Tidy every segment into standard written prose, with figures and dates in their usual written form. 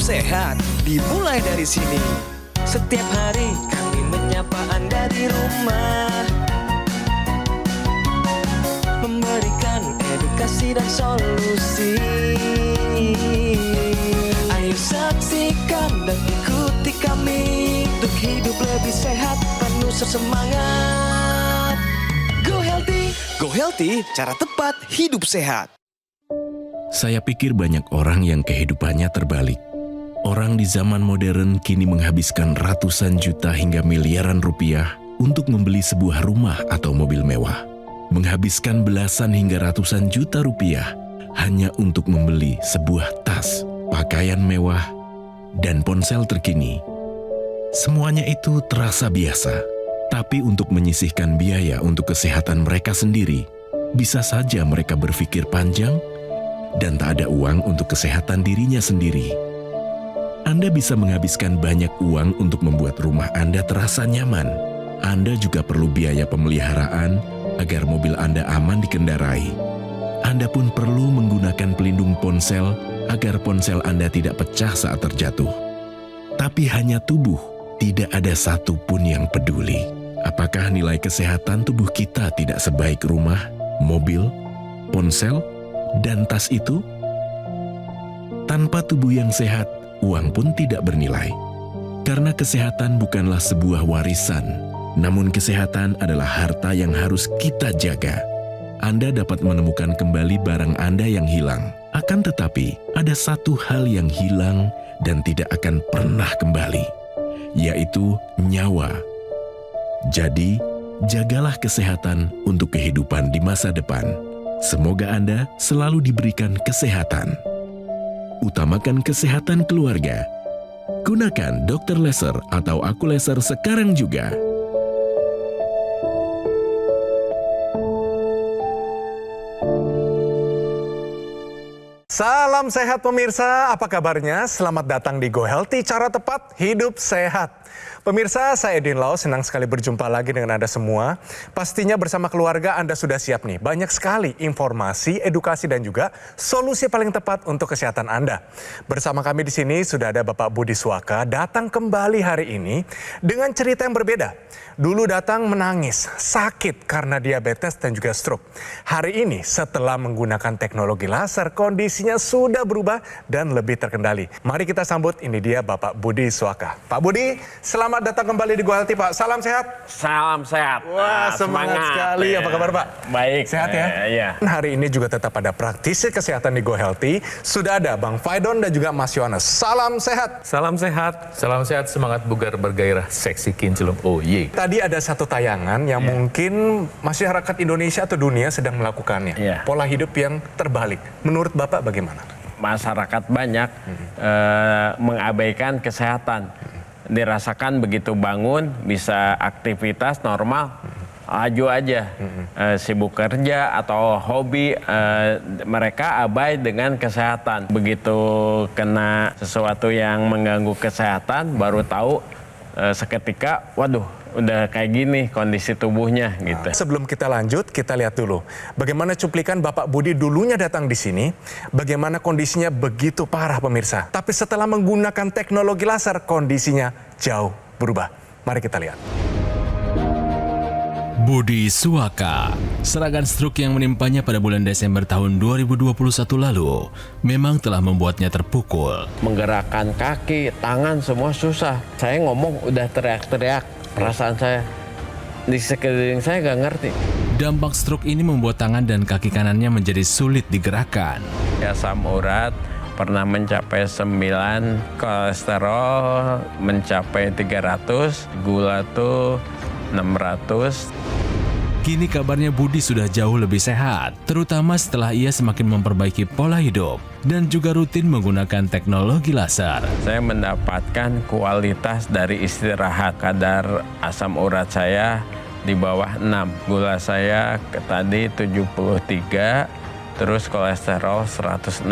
sehat dimulai dari sini. Setiap hari kami menyapa Anda di rumah, memberikan edukasi dan solusi. Ayo saksikan dan ikuti kami untuk hidup lebih sehat, penuh semangat. Go Healthy. Go Healthy, cara tepat hidup sehat. Saya pikir banyak orang yang kehidupannya terbalik. Orang di zaman modern kini menghabiskan ratusan juta hingga miliaran rupiah untuk membeli sebuah rumah atau mobil mewah. Menghabiskan belasan hingga ratusan juta rupiah hanya untuk membeli sebuah tas, pakaian mewah, dan ponsel terkini. Semuanya itu terasa biasa, tapi untuk menyisihkan biaya untuk kesehatan mereka sendiri, bisa saja mereka berpikir panjang dan tak ada uang untuk kesehatan dirinya sendiri. Anda bisa menghabiskan banyak uang untuk membuat rumah Anda terasa nyaman. Anda juga perlu biaya pemeliharaan agar mobil Anda aman dikendarai. Anda pun perlu menggunakan pelindung ponsel agar ponsel Anda tidak pecah saat terjatuh. Tapi hanya tubuh, tidak ada satupun yang peduli. Apakah nilai kesehatan tubuh kita tidak sebaik rumah, mobil, ponsel, dan tas itu? Tanpa tubuh yang sehat, uang pun tidak bernilai. Karena kesehatan bukanlah sebuah warisan, namun kesehatan adalah harta yang harus kita jaga. Anda dapat menemukan kembali barang Anda yang hilang. Akan tetapi, ada satu hal yang hilang dan tidak akan pernah kembali, yaitu nyawa. Jadi, jagalah kesehatan untuk kehidupan di masa depan. Semoga Anda selalu diberikan kesehatan. Utamakan kesehatan keluarga. Gunakan Dr. Laser atau Aku Laser sekarang juga. Salam sehat pemirsa, apa kabarnya? Selamat datang di Go Healthy, cara tepat hidup sehat. Pemirsa, saya Edin Lau, senang sekali berjumpa lagi dengan Anda semua. Pastinya bersama keluarga Anda sudah siap nih. Banyak sekali informasi, edukasi, dan juga solusi paling tepat untuk kesehatan Anda. Bersama kami di sini sudah ada Bapak Budi Suaka, datang kembali hari ini dengan cerita yang berbeda. Dulu datang menangis, sakit karena diabetes dan juga stroke. Hari ini setelah menggunakan teknologi laser, kondisinya sudah berubah dan lebih terkendali. Mari kita sambut, ini dia Bapak Budi Suaka. Pak Budi, selamat datang kembali di Go Healthy, Pak. Salam sehat. Salam sehat. Wah, semangat sekali. Apa kabar, Pak? Baik. Sehat ya? Iya. Hari ini juga tetap ada praktisi kesehatan di Go Healthy. Sudah ada Bang Faidon dan juga Mas Yohanes. Salam sehat. Salam sehat. Salam sehat, semangat bugar bergairah, seksi kinclong. Oh ye. Tadi ada satu tayangan yang mungkin masyarakat Indonesia atau dunia sedang melakukannya. Iya. Pola hidup yang terbalik. Menurut Bapak bagaimana? Masyarakat banyak mengabaikan kesehatan. Dirasakan begitu bangun, bisa aktivitas normal, aju aja. Sibuk kerja atau hobi, mereka abai dengan kesehatan. Begitu kena sesuatu yang mengganggu kesehatan, baru tahu seketika, waduh, udah kayak gini kondisi tubuhnya gitu. Sebelum kita lanjut, kita lihat dulu bagaimana cuplikan Bapak Budi dulunya datang di sini, bagaimana kondisinya begitu parah pemirsa. Tapi setelah menggunakan teknologi laser, kondisinya jauh berubah. Mari kita lihat. Budi Suaka, serangan stroke yang menimpanya pada bulan Desember tahun 2021 lalu memang telah membuatnya terpukul. Menggerakkan kaki, tangan semua susah. Saya ngomong udah teriak-teriak, perasaan saya di sekeliling saya gak ngerti. Dampak stroke ini membuat tangan dan kaki kanannya menjadi sulit digerakkan. Asam urat pernah mencapai 9, kolesterol mencapai 300, gula tuh 600. Kini kabarnya Budi sudah jauh lebih sehat, terutama setelah ia semakin memperbaiki pola hidup dan juga rutin menggunakan teknologi laser. Saya mendapatkan kualitas dari istirahat. Kadar asam urat saya di bawah 6. Gula saya tadi 73, terus kolesterol 168.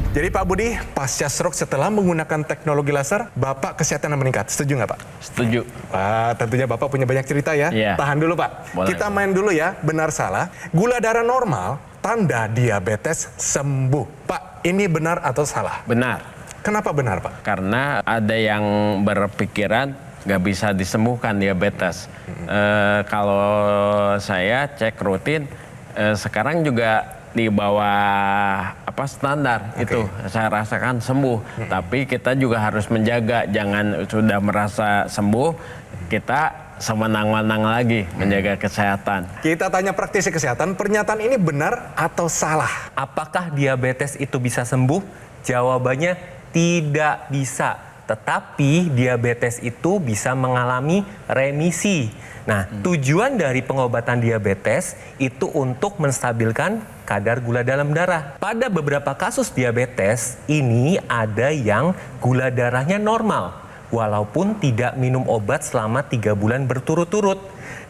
Jadi Pak Budi, pasca stroke setelah menggunakan teknologi laser, Bapak kesehatan meningkat. Setuju nggak Pak? Setuju. Wah, tentunya Bapak punya banyak cerita ya. Iya. Tahan dulu Pak. Boleh. Kita main dulu ya, benar salah. Gula darah normal, tanda diabetes sembuh. Pak, ini benar atau salah? Benar. Kenapa benar, Pak? Karena ada yang berpikiran nggak bisa disembuhkan diabetes. Kalau saya cek rutin, sekarang juga di bawah standar itu saya rasakan sembuh. Tapi kita juga harus menjaga, jangan sudah merasa sembuh kita semenang-menang lagi menjaga kesehatan. Kita tanya praktisi kesehatan, pernyataan ini benar atau salah? Apakah diabetes itu bisa sembuh? Jawabannya tidak bisa. Tetapi diabetes itu bisa mengalami remisi. Nah, tujuan dari pengobatan diabetes itu untuk menstabilkan kadar gula dalam darah. Pada beberapa kasus diabetes, ini ada yang gula darahnya normal, walaupun tidak minum obat selama 3 bulan berturut-turut.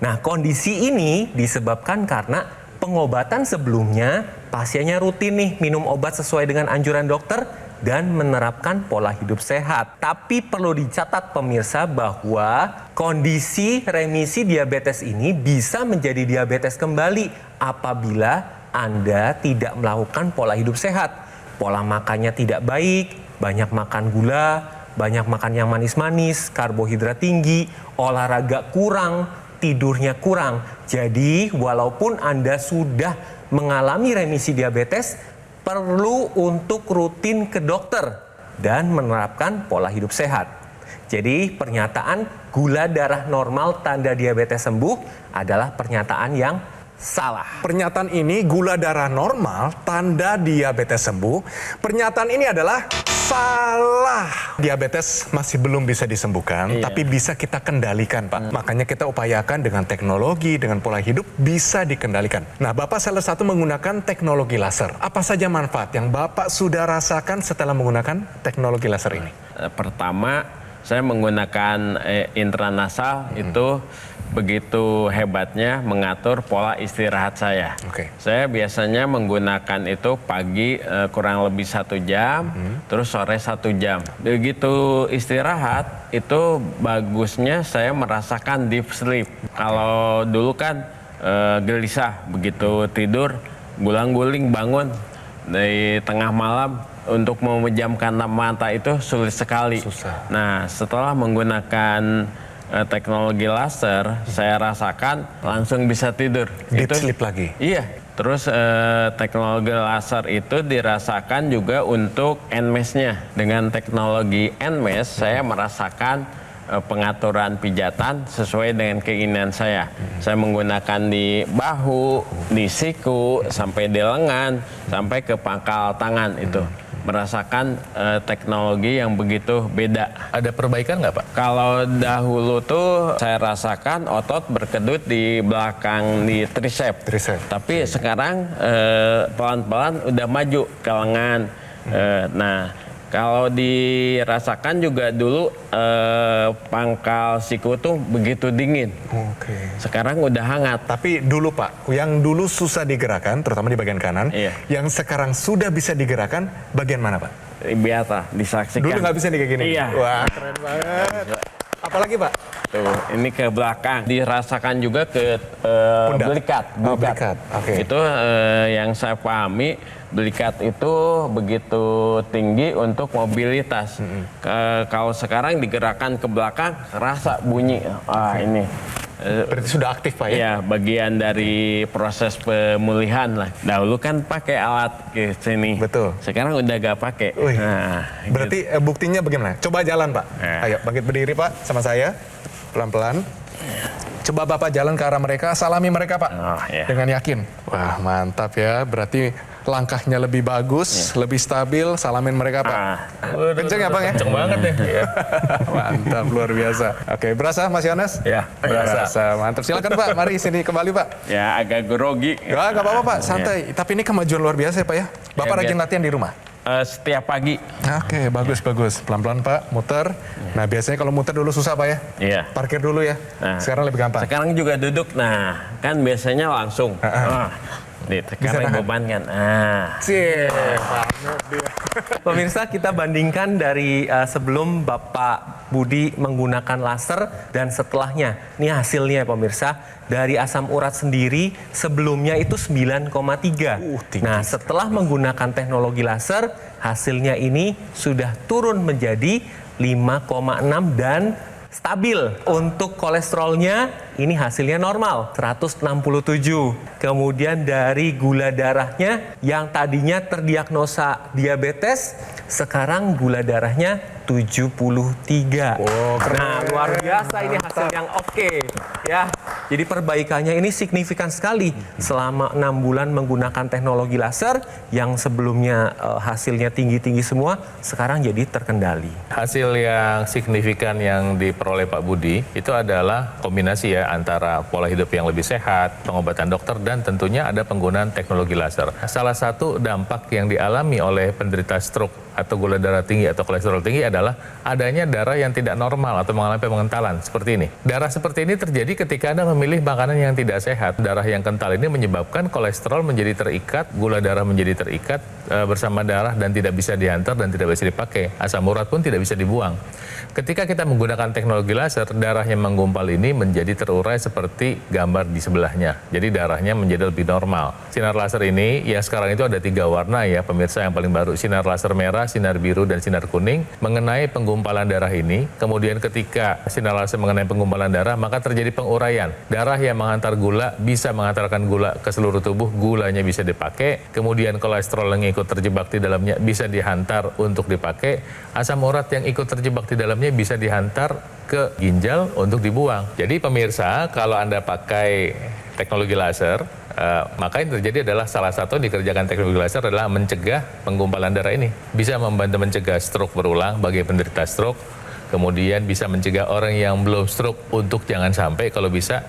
Nah, kondisi ini disebabkan karena pengobatan sebelumnya pasiennya rutin nih minum obat sesuai dengan anjuran dokter dan menerapkan pola hidup sehat. Tapi perlu dicatat pemirsa bahwa kondisi remisi diabetes ini bisa menjadi diabetes kembali apabila Anda tidak melakukan pola hidup sehat. Pola makannya tidak baik, banyak makan gula, banyak makan yang manis-manis, karbohidrat tinggi, olahraga kurang, tidurnya kurang. Jadi walaupun Anda sudah mengalami remisi diabetes, perlu untuk rutin ke dokter dan menerapkan pola hidup sehat. Jadi pernyataan gula darah normal tanda diabetes sembuh adalah pernyataan yang salah. Pernyataan ini gula darah normal tanda diabetes sembuh. Pernyataan ini adalah salah. Diabetes masih belum bisa disembuhkan, tapi bisa kita kendalikan, Pak. Makanya kita upayakan dengan teknologi, dengan pola hidup bisa dikendalikan. Nah, Bapak salah satu menggunakan teknologi laser. Apa saja manfaat yang Bapak sudah rasakan setelah menggunakan teknologi laser ini? Pertama, saya menggunakan intranasal itu begitu hebatnya mengatur pola istirahat saya. Saya biasanya menggunakan itu pagi kurang lebih 1 jam, terus sore 1 jam. Begitu istirahat itu bagusnya saya merasakan deep sleep. Kalau dulu kan gelisah, begitu tidur gulang-guling bangun dari tengah malam untuk memejamkan mata itu sulit sekali. Nah, setelah menggunakan teknologi laser, saya rasakan langsung bisa tidur. Deep sleep lagi? Iya. Terus teknologi laser itu dirasakan juga untuk NMES-nya. Dengan teknologi NMES, saya merasakan pengaturan pijatan sesuai dengan keinginan saya. Saya menggunakan di bahu, di siku, sampai di lengan, sampai ke pangkal tangan itu. Merasakan teknologi yang begitu beda. Ada perbaikan nggak, Pak? Kalau dahulu tuh saya rasakan otot berkedut di belakang di tricep. Tapi sekarang pelan-pelan udah maju ke lengan. Nah, kalau dirasakan juga dulu pangkal siku tuh begitu dingin. Sekarang udah hangat. Tapi dulu, Pak, yang dulu susah digerakkan, terutama di bagian kanan, yang sekarang sudah bisa digerakkan, bagian mana, Pak? Biasa disaksikan. Dulu nggak bisa nih kayak gini? Iya. Wah, keren banget. Apalagi, Pak? Tuh, ini ke belakang. Dirasakan juga ke belikat. Belikat. Itu yang saya pahami, belikat itu begitu tinggi untuk mobilitas. Kalau sekarang digerakkan ke belakang, rasa bunyi. Ini. Berarti sudah aktif, Pak, ya? Iya, bagian dari proses pemulihan lah. Dahulu kan pakai alat ke sini. Betul. Sekarang udah gak pakai. Nah, berarti buktinya bagaimana? Coba jalan, Pak. Ayo, bangkit berdiri, Pak, sama saya. Pelan-pelan. Coba Bapak jalan ke arah mereka, salami mereka, Pak. Dengan yakin. Wah, mantap ya. Berarti langkahnya lebih bagus, lebih stabil. Salamin mereka, Pak. Kenceng ya, Pak, ya? Kenceng banget nih. Mantap, luar biasa. Oke, berasa Mas Yones? Ya, berasa. Mantap. Silakan, Pak. Mari sini kembali, Pak. Ya, agak grogi. Nggak apa-apa, Pak. Santai. Tapi ini kemajuan luar biasa ya, Pak, ya. Bapak rajin latihan di rumah? Setiap pagi. Oke, bagus. Pelan-pelan, Pak, muter. Nah, biasanya kalau muter dulu susah, Pak, ya? Iya. Parkir dulu ya. Sekarang lebih gampang. Sekarang juga duduk. Nah, kan biasanya langsung. Sekarang beban kan. Pemirsa, kita bandingkan dari sebelum Bapak Budi menggunakan laser dan setelahnya. Ini hasilnya pemirsa. Dari asam urat sendiri sebelumnya itu 9,3. Tinggi. Nah, setelah menggunakan teknologi laser, hasilnya ini sudah turun menjadi 5,6 dan stabil. Untuk kolesterolnya ini hasilnya normal 167. Kemudian dari gula darahnya yang tadinya terdiagnosa diabetes, sekarang gula darahnya 73. Nah, luar biasa ini hasil yang oke ya. Jadi perbaikannya ini signifikan sekali selama 6 bulan menggunakan teknologi laser yang sebelumnya hasilnya tinggi-tinggi semua, sekarang jadi terkendali. Hasil yang signifikan yang diperoleh Pak Budi itu adalah kombinasi ya antara pola hidup yang lebih sehat, pengobatan dokter, dan tentunya ada penggunaan teknologi laser. Salah satu dampak yang dialami oleh penderita stroke atau gula darah tinggi atau kolesterol tinggi adalah adanya darah yang tidak normal atau mengalami pengentalan seperti ini. Darah seperti ini terjadi ketika Anda memilih makanan yang tidak sehat. Darah yang kental ini menyebabkan kolesterol menjadi terikat, gula darah menjadi terikat bersama darah dan tidak bisa diantar dan tidak bisa dipakai. Asam urat pun tidak bisa dibuang. Ketika kita menggunakan teknologi laser, darah yang menggumpal ini menjadi terurai seperti gambar di sebelahnya. Jadi darahnya menjadi lebih normal. Sinar laser ini, ya sekarang itu ada 3 warna ya pemirsa yang paling baru. Sinar laser merah, sinar biru, dan sinar kuning. Mengenai penggumpalan darah ini, kemudian ketika sinar laser mengenai penggumpalan darah, maka terjadi penguraian. Darah yang menghantar gula bisa mengantarkan gula ke seluruh tubuh, gulanya bisa dipakai. Kemudian kolesterol yang ikut terjebak di dalamnya bisa dihantar untuk dipakai. Asam urat yang ikut terjebak di dalamnya bisa dihantar ke ginjal untuk dibuang. Jadi pemirsa, kalau Anda pakai teknologi laser, maka yang terjadi adalah salah satu yang dikerjakan teknologi laser adalah mencegah penggumpalan darah ini. Bisa membantu mencegah stroke berulang bagi penderita stroke, kemudian bisa mencegah orang yang belum stroke untuk jangan sampai kalau bisa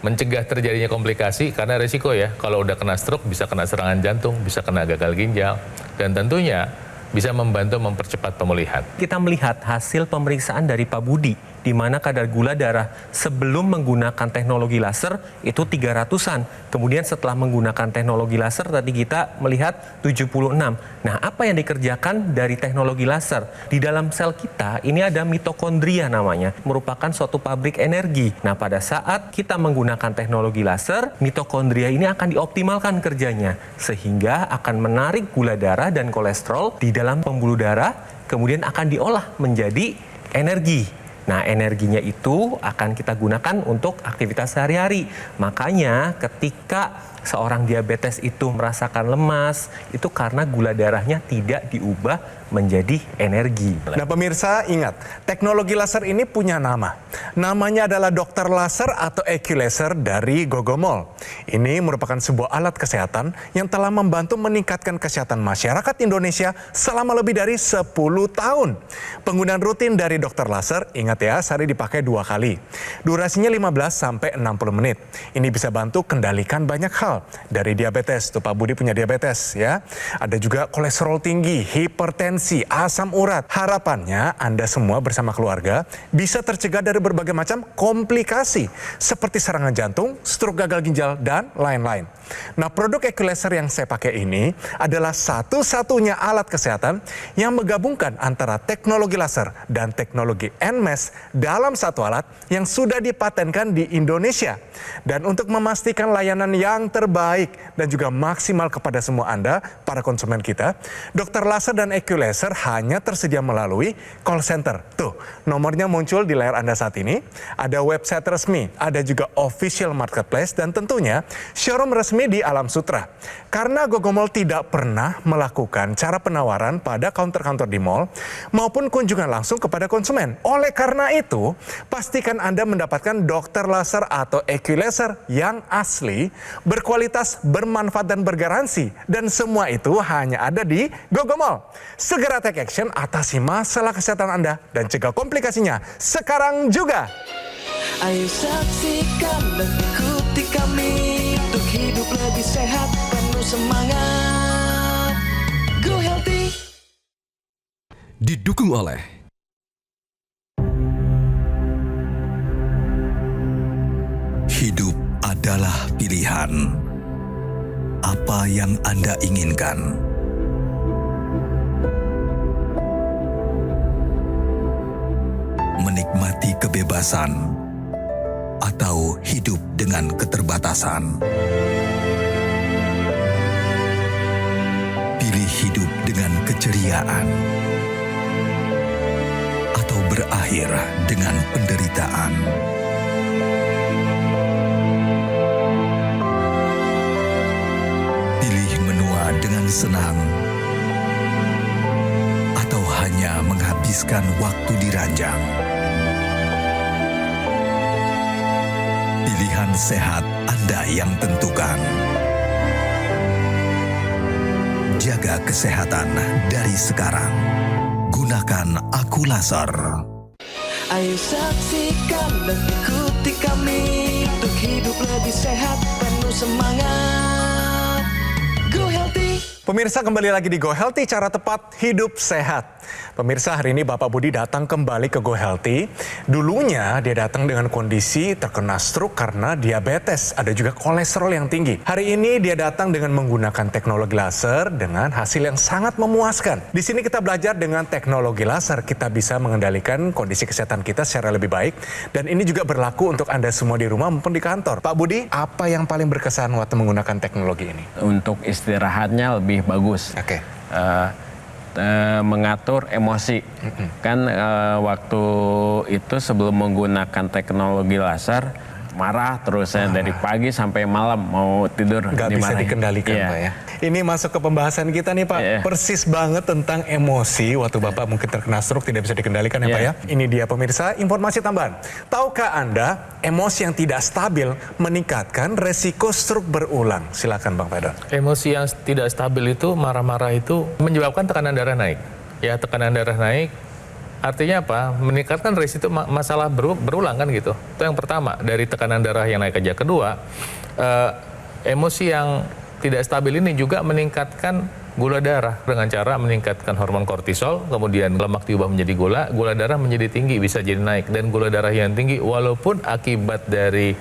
mencegah terjadinya komplikasi karena risiko ya. Kalau udah kena stroke bisa kena serangan jantung, bisa kena gagal ginjal, dan tentunya bisa membantu mempercepat pemulihan. Kita melihat hasil pemeriksaan dari Pak Budi, di mana kadar gula darah sebelum menggunakan teknologi laser itu 300-an. Kemudian setelah menggunakan teknologi laser tadi kita melihat 76. Nah, apa yang dikerjakan dari teknologi laser? Di dalam sel kita ini ada mitokondria namanya, merupakan suatu pabrik energi. Nah, pada saat kita menggunakan teknologi laser, mitokondria ini akan dioptimalkan kerjanya sehingga akan menarik gula darah dan kolesterol di dalam pembuluh darah, kemudian akan diolah menjadi energi. Nah, energinya itu akan kita gunakan untuk aktivitas sehari-hari. Makanya ketika seorang diabetes itu merasakan lemas, itu karena gula darahnya tidak diubah menjadi energi. Nah pemirsa ingat, teknologi laser ini punya nama. Namanya adalah Dr. Laser atau EQ-Laser dari Gogomol. Ini merupakan sebuah alat kesehatan yang telah membantu meningkatkan kesehatan masyarakat Indonesia selama lebih dari 10 tahun. Penggunaan rutin dari Dr. Laser, ingat ya, sehari dipakai 2 kali. Durasinya 15 sampai 60 menit. Ini bisa bantu kendalikan banyak hal. Dari diabetes, tuh Pak Budi punya diabetes ya. Ada juga kolesterol tinggi, hipertensi, asam urat. Harapannya Anda semua bersama keluarga bisa tercegah dari berbagai macam komplikasi seperti serangan jantung, stroke gagal ginjal, dan lain-lain. Nah, produk EQ-Laser yang saya pakai ini adalah satu-satunya alat kesehatan yang menggabungkan antara teknologi laser dan teknologi NMES dalam satu alat yang sudah dipatenkan di Indonesia. Dan untuk memastikan layanan yang terbaik dan juga maksimal kepada semua Anda, para konsumen kita, Dr. Laser dan EQ-Laser hanya tersedia melalui call center. Tuh, nomornya muncul di layar Anda saat ini. Ada website resmi, ada juga official marketplace, dan tentunya showroom resmi di Alam Sutra. Karena Gogomol tidak pernah melakukan cara penawaran pada counter-counter di mall maupun kunjungan langsung kepada konsumen. Oleh karena itu, pastikan Anda mendapatkan Dr. Laser atau EQ-Laser yang asli, berkualitas, bermanfaat, dan bergaransi. Dan semua itu hanya ada di Gogomol. Segera take action, atasi masalah kesehatan Anda dan cegah komplikasinya sekarang juga. Ayo saksikan dan ikuti kami untuk hidup lebih sehat, penuh semangat. Go Healthy. Didukung oleh hidup adalah pilihan. Apa yang Anda inginkan? kebebasan atau hidup dengan keterbatasan. Pilih hidup dengan keceriaan atau berakhir dengan penderitaan. Pilih menua dengan senang atau hanya menghabiskan waktu di ranjang. Pilihan sehat Anda yang tentukan. Jaga kesehatan dari sekarang. Gunakan Aku Laser. Ayo saksikan dan ikuti kami untuk hidup lebih sehat, penuh semangat. Go Healthy. Pemirsa, kembali lagi di Go Healthy, cara tepat hidup sehat. Pemirsa, hari ini Bapak Budi datang kembali ke Go Healthy. Dulunya dia datang dengan kondisi terkena stroke karena diabetes, ada juga kolesterol yang tinggi. Hari ini dia datang dengan menggunakan teknologi laser dengan hasil yang sangat memuaskan. Di sini kita belajar dengan teknologi laser, kita bisa mengendalikan kondisi kesehatan kita secara lebih baik. Dan ini juga berlaku untuk Anda semua di rumah maupun di kantor. Pak Budi, apa yang paling berkesan waktu menggunakan teknologi ini? Untuk istirahatnya lebih bagus. Oke. Mengatur emosi. Kan waktu itu sebelum menggunakan teknologi laser, marah terus dari pagi sampai malam, mau tidur Nggak bisa dimarahin. dikendalikan, Iya. Pak ya. Ini masuk ke pembahasan kita nih, Pak. Iya. Persis banget tentang emosi waktu Bapak mungkin terkena stroke, tidak bisa dikendalikan ya, Iya. Pak ya. Ini dia pemirsa, informasi tambahan. Tahukah Anda emosi yang tidak stabil meningkatkan resiko stroke berulang? Silakan Bang Pedon. Emosi yang tidak stabil itu, marah-marah itu menyebabkan tekanan darah naik. Ya, tekanan darah naik artinya apa? Meningkatkan risiko masalah berulang kan gitu. Itu yang pertama, dari tekanan darah yang naik aja. Kedua, emosi yang tidak stabil ini juga meningkatkan gula darah dengan cara meningkatkan hormon kortisol, kemudian lemak diubah menjadi gula darah menjadi tinggi, bisa jadi naik. Dan gula darah yang tinggi walaupun akibat dari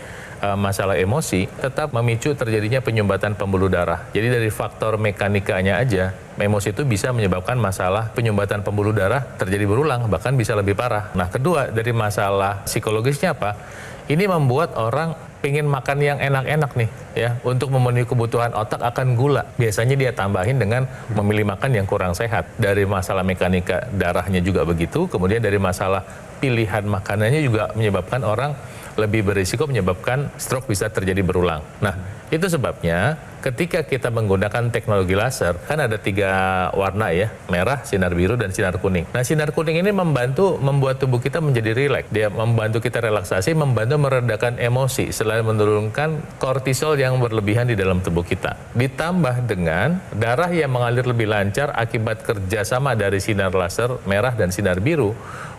masalah emosi tetap memicu terjadinya penyumbatan pembuluh darah. Jadi dari faktor mekanikanya aja, emosi itu bisa menyebabkan masalah penyumbatan pembuluh darah terjadi berulang, bahkan bisa lebih parah. Nah, kedua, dari masalah psikologisnya apa? Ini membuat orang pengen makan yang enak-enak nih, ya, untuk memenuhi kebutuhan otak akan gula. Biasanya dia tambahin dengan memilih makan yang kurang sehat. Dari masalah mekanika darahnya juga begitu, kemudian dari masalah pilihan makanannya juga menyebabkan orang lebih berisiko menyebabkan stroke bisa terjadi berulang. Nah, itu sebabnya ketika kita menggunakan teknologi laser, kan ada 3 warna ya, merah, sinar biru, dan sinar kuning. Nah, sinar kuning ini membantu membuat tubuh kita menjadi rileks. Dia membantu kita relaksasi, membantu meredakan emosi, selain menurunkan kortisol yang berlebihan di dalam tubuh kita. Ditambah dengan darah yang mengalir lebih lancar akibat kerjasama dari sinar laser merah dan sinar biru,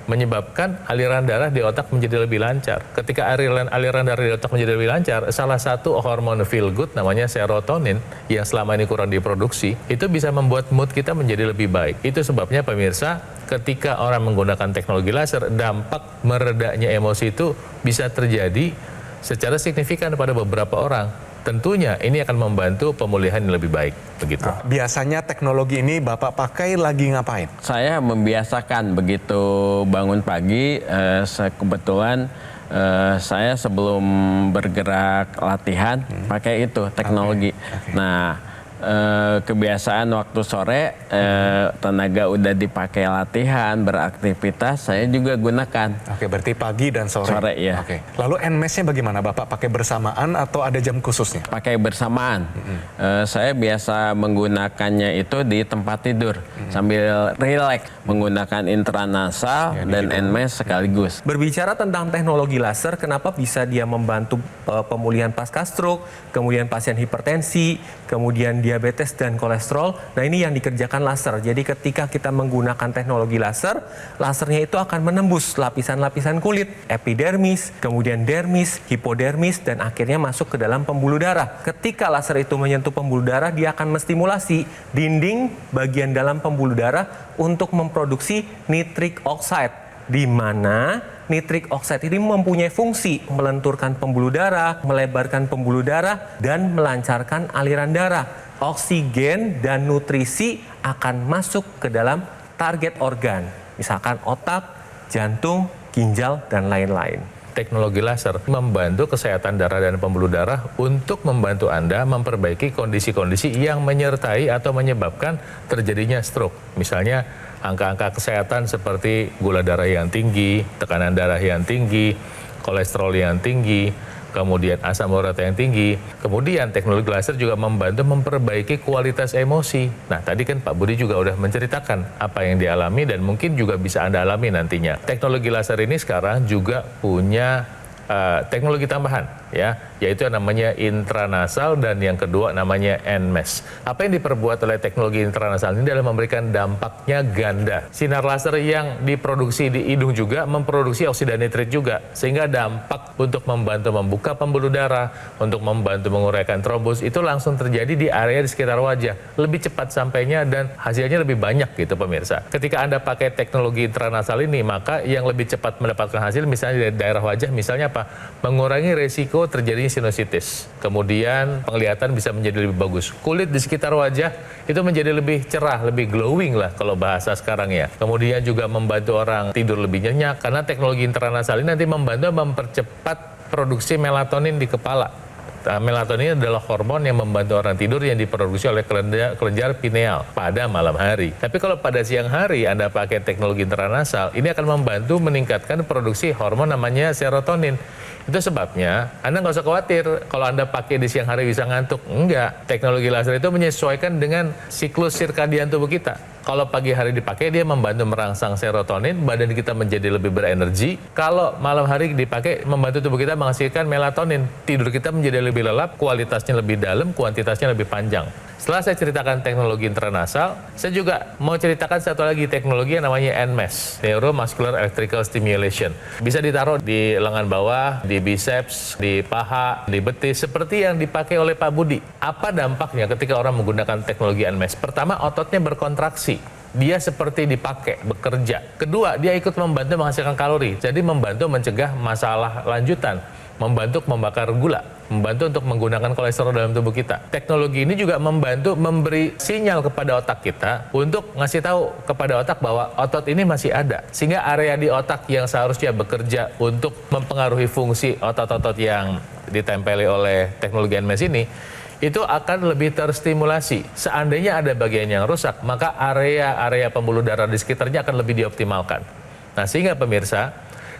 menyebabkan aliran darah di otak menjadi lebih lancar. Ketika aliran darah di otak menjadi lebih lancar, salah satu hormon feel good namanya serotonin yang selama ini kurang diproduksi, itu bisa membuat mood kita menjadi lebih baik. Itu sebabnya pemirsa, ketika orang menggunakan teknologi laser, dampak meredanya emosi itu bisa terjadi secara signifikan pada beberapa orang. Tentunya ini akan membantu pemulihan yang lebih baik, begitu. Biasanya teknologi ini Bapak pakai lagi ngapain? Saya membiasakan begitu bangun pagi, kebetulan saya sebelum bergerak latihan pakai itu teknologi. Okay. Nah, kebiasaan waktu sore tenaga udah dipakai latihan, beraktivitas, saya juga gunakan. Oke, berarti pagi dan sore. Sore, ya. Oke. Lalu NMAX-nya bagaimana Bapak? Pakai bersamaan atau ada jam khususnya? Pakai bersamaan. Saya biasa menggunakannya itu di tempat tidur sambil rileks, menggunakan intranasal dan NMAX sekaligus. Berbicara tentang teknologi laser, kenapa bisa dia membantu pemulihan pasca stroke, kemudian pasien hipertensi, kemudian diabetes dan kolesterol. Nah, ini yang dikerjakan laser. Jadi ketika kita menggunakan teknologi laser, lasernya itu akan menembus lapisan-lapisan kulit, epidermis, kemudian dermis, hipodermis, dan akhirnya masuk ke dalam pembuluh darah. Ketika laser itu menyentuh pembuluh darah, dia akan menstimulasi dinding bagian dalam pembuluh darah untuk memproduksi nitric oxide, di mana nitric oxide ini mempunyai fungsi melenturkan pembuluh darah, melebarkan pembuluh darah, dan melancarkan aliran darah. Oksigen dan nutrisi akan masuk ke dalam target organ, misalkan otak, jantung, ginjal, dan lain-lain. Teknologi laser membantu kesehatan darah dan pembuluh darah untuk membantu Anda memperbaiki kondisi-kondisi yang menyertai atau menyebabkan terjadinya stroke. Misalnya angka-angka kesehatan seperti gula darah yang tinggi, tekanan darah yang tinggi, kolesterol yang tinggi, kemudian asam urat yang tinggi. Kemudian teknologi laser juga membantu memperbaiki kualitas emosi. Nah, tadi kan Pak Budi juga udah menceritakan apa yang dialami dan mungkin juga bisa Anda alami nantinya. Teknologi laser ini sekarang juga punya teknologi tambahan, ya, yaitu yang namanya intranasal dan yang kedua namanya NMES. Apa yang diperbuat oleh teknologi intranasal ini adalah memberikan dampaknya ganda. Sinar laser yang diproduksi di hidung juga memproduksi oksida nitrit juga, sehingga dampak untuk membantu membuka pembuluh darah, untuk membantu menguraikan trombus itu langsung terjadi di area di sekitar wajah, lebih cepat sampainya dan hasilnya lebih banyak gitu pemirsa. Ketika Anda pakai teknologi intranasal ini, maka yang lebih cepat mendapatkan hasil misalnya dari daerah wajah, misalnya mengurangi resiko terjadinya sinusitis. Kemudian penglihatan bisa menjadi lebih bagus. Kulit di sekitar wajah itu menjadi lebih cerah, lebih glowing lah kalau bahasa sekarang ya. Kemudian juga membantu orang tidur lebih nyenyak karena teknologi intranasal ini nanti membantu mempercepat produksi melatonin di kepala. Melatonin adalah hormon yang membantu orang tidur yang diproduksi oleh kelenjar pineal pada malam hari. Tapi kalau pada siang hari Anda pakai teknologi intranasal, ini akan membantu meningkatkan produksi hormon namanya serotonin. Itu sebabnya Anda nggak usah khawatir kalau Anda pakai di siang hari bisa ngantuk. Enggak, teknologi laser itu menyesuaikan dengan siklus sirkadian tubuh kita. Kalau pagi hari dipakai, dia membantu merangsang serotonin, badan kita menjadi lebih berenergi. Kalau malam hari dipakai, membantu tubuh kita menghasilkan melatonin. Tidur kita menjadi lebih lelap, kualitasnya lebih dalam, kuantitasnya lebih panjang. Setelah saya ceritakan teknologi intranasal, saya juga mau ceritakan satu lagi teknologi yang namanya NMES, Neuromuscular Electrical Stimulation. Bisa ditaruh di lengan bawah, di biceps, di paha, di betis, seperti yang dipakai oleh Pak Budi. Apa dampaknya ketika orang menggunakan teknologi NMES? Pertama, ototnya berkontraksi. Dia seperti dipakai, bekerja. Kedua, dia ikut membantu menghasilkan kalori. Jadi membantu mencegah masalah lanjutan, membantu membakar gula, membantu untuk menggunakan kolesterol dalam tubuh kita. Teknologi ini juga membantu memberi sinyal kepada otak kita untuk ngasih tahu kepada otak bahwa otot ini masih ada. Sehingga area di otak yang seharusnya bekerja untuk mempengaruhi fungsi otot-otot yang ditempeli oleh teknologi NMES ini, itu akan lebih terstimulasi. Seandainya ada bagian yang rusak, maka area-area pembuluh darah di sekitarnya akan lebih dioptimalkan. Nah, sehingga pemirsa,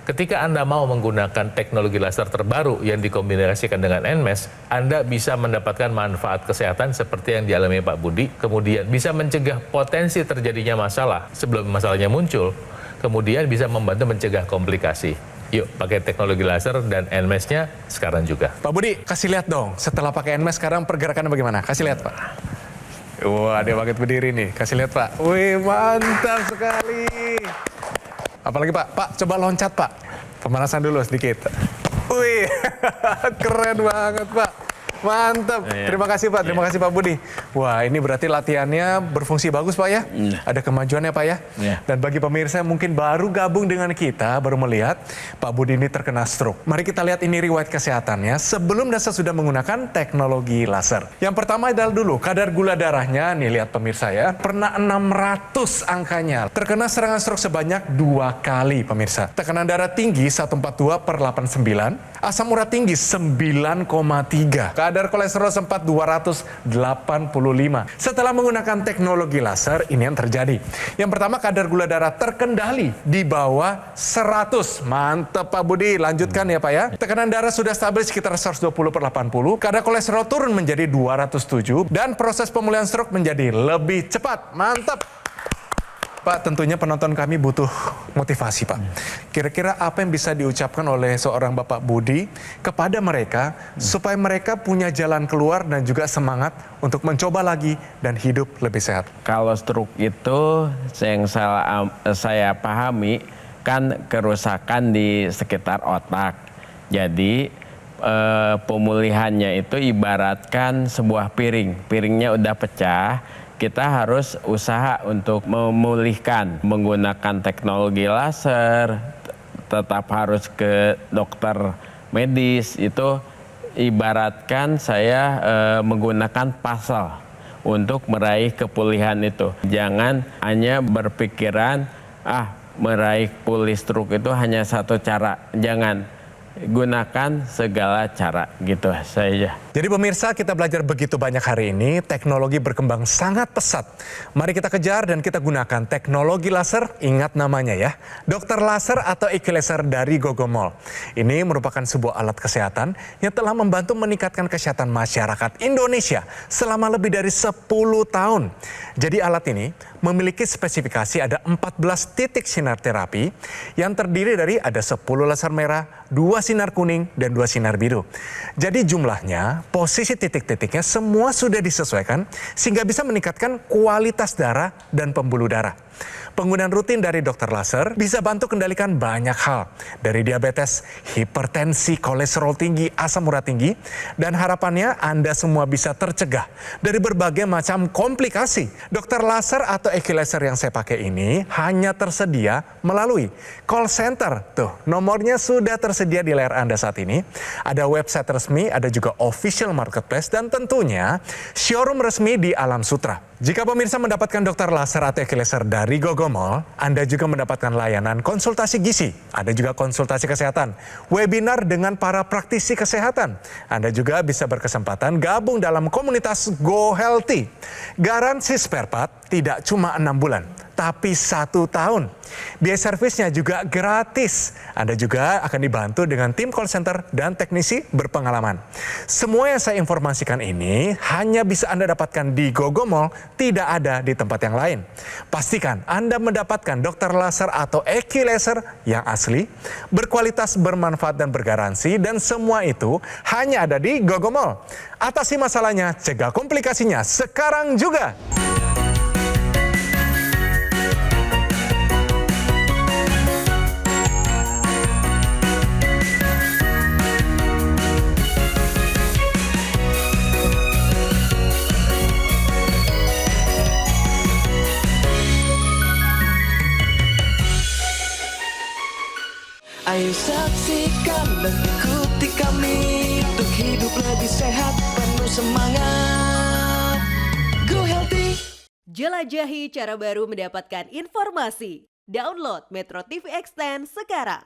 ketika Anda mau menggunakan teknologi laser terbaru yang dikombinasikan dengan NMES, Anda bisa mendapatkan manfaat kesehatan seperti yang dialami Pak Budi, kemudian bisa mencegah potensi terjadinya masalah sebelum masalahnya muncul, kemudian bisa membantu mencegah komplikasi. Yuk, pakai teknologi laser dan NMES-nya sekarang juga. Pak Budi, kasih lihat dong. Setelah pakai NMES sekarang pergerakannya bagaimana? Kasih lihat, Pak. Wah, dia banget berdiri nih. Kasih lihat, Pak. Wih, mantap sekali. Apalagi, Pak. Pak, coba loncat, Pak. Pemanasan dulu sedikit. Wih, keren banget, Pak. Mantap. Terima kasih, Pak. Terima kasih, Pak Budi. Wah, ini berarti latihannya berfungsi bagus, Pak ya? Ada kemajuannya, Pak ya? Dan bagi pemirsa yang mungkin baru gabung dengan kita, baru melihat Pak Budi ini terkena stroke. Mari kita lihat ini riwayat kesehatannya sebelum dan sesudah menggunakan teknologi laser. Yang pertama adalah dulu kadar gula darahnya. Nih, lihat pemirsa ya. Pernah 600 angkanya. Terkena serangan stroke sebanyak 2 kali, pemirsa. Tekanan darah tinggi 142/89. Asam urat tinggi 9,3. Kadar kolesterol sempat 285. Setelah menggunakan teknologi laser, ini yang terjadi. Yang pertama, kadar gula darah terkendali di bawah 100. Mantap, Pak Budi. Lanjutkan ya, Pak ya. Tekanan darah sudah stabil sekitar 120/80. Kadar kolesterol turun menjadi 207. Dan proses pemulihan stroke menjadi lebih cepat. Mantap. Pak, tentunya penonton kami butuh motivasi, Pak. Kira-kira apa yang bisa diucapkan oleh seorang Bapak Budi kepada mereka supaya mereka punya jalan keluar dan juga semangat untuk mencoba lagi dan hidup lebih sehat? Kalau stroke itu yang saya pahami kan kerusakan di sekitar otak. Jadi pemulihannya itu ibaratkan sebuah piring. Piringnya udah pecah. Kita harus usaha untuk memulihkan menggunakan teknologi laser, tetap harus ke dokter medis. Itu ibaratkan saya menggunakan puzzle untuk meraih kepulihan itu. Jangan hanya berpikiran, meraih pulih stroke itu hanya satu cara, jangan gunakan segala cara gitu saja. Jadi pemirsa, kita belajar begitu banyak hari ini, teknologi berkembang sangat pesat. Mari kita kejar dan kita gunakan teknologi laser, ingat namanya ya, Dokter Laser atau Equilaser dari Gogomol. Ini merupakan sebuah alat kesehatan yang telah membantu meningkatkan kesehatan masyarakat Indonesia selama lebih dari 10 tahun. Jadi alat ini memiliki spesifikasi ada 14 titik sinar terapi yang terdiri dari ada 10 laser merah, 2 sinar kuning, dan 2 sinar biru. Jadi jumlahnya, posisi titik-titiknya semua sudah disesuaikan sehingga bisa meningkatkan kualitas darah dan pembuluh darah. Penggunaan rutin dari dokter laser bisa bantu kendalikan banyak hal, dari diabetes, hipertensi, kolesterol tinggi, asam urat tinggi, dan harapannya Anda semua bisa tercegah dari berbagai macam komplikasi. Dokter laser atau Equilaser yang saya pakai ini hanya tersedia melalui call center. Tuh, nomornya sudah tersedia di layar Anda saat ini. Ada website resmi, ada juga official marketplace, dan tentunya showroom resmi di Alam Sutra. Jika pemirsa mendapatkan dokter laser atau Equilaser dari Gogomol, Anda juga mendapatkan layanan konsultasi gizi, ada juga konsultasi kesehatan, webinar dengan para praktisi kesehatan. Anda juga bisa berkesempatan gabung dalam komunitas Go Healthy. Garansi spare part tidak cuma 6 bulan, tapi 1 tahun. Biaya servisnya juga gratis. Anda juga akan dibantu dengan tim call center dan teknisi berpengalaman. Semua yang saya informasikan ini hanya bisa Anda dapatkan di Gogomol, tidak ada di tempat yang lain. Pastikan Anda mendapatkan dokter laser atau Equilaser yang asli, berkualitas, bermanfaat, dan bergaransi, dan semua itu hanya ada di Gogomol. Atasi masalahnya, cegah komplikasinya sekarang juga. Ayo saksikan dan ikuti kami untuk hidup lebih sehat, penuh semangat. Go Healthy. Jelajahi cara baru mendapatkan informasi. Download Metro TV Extend sekarang.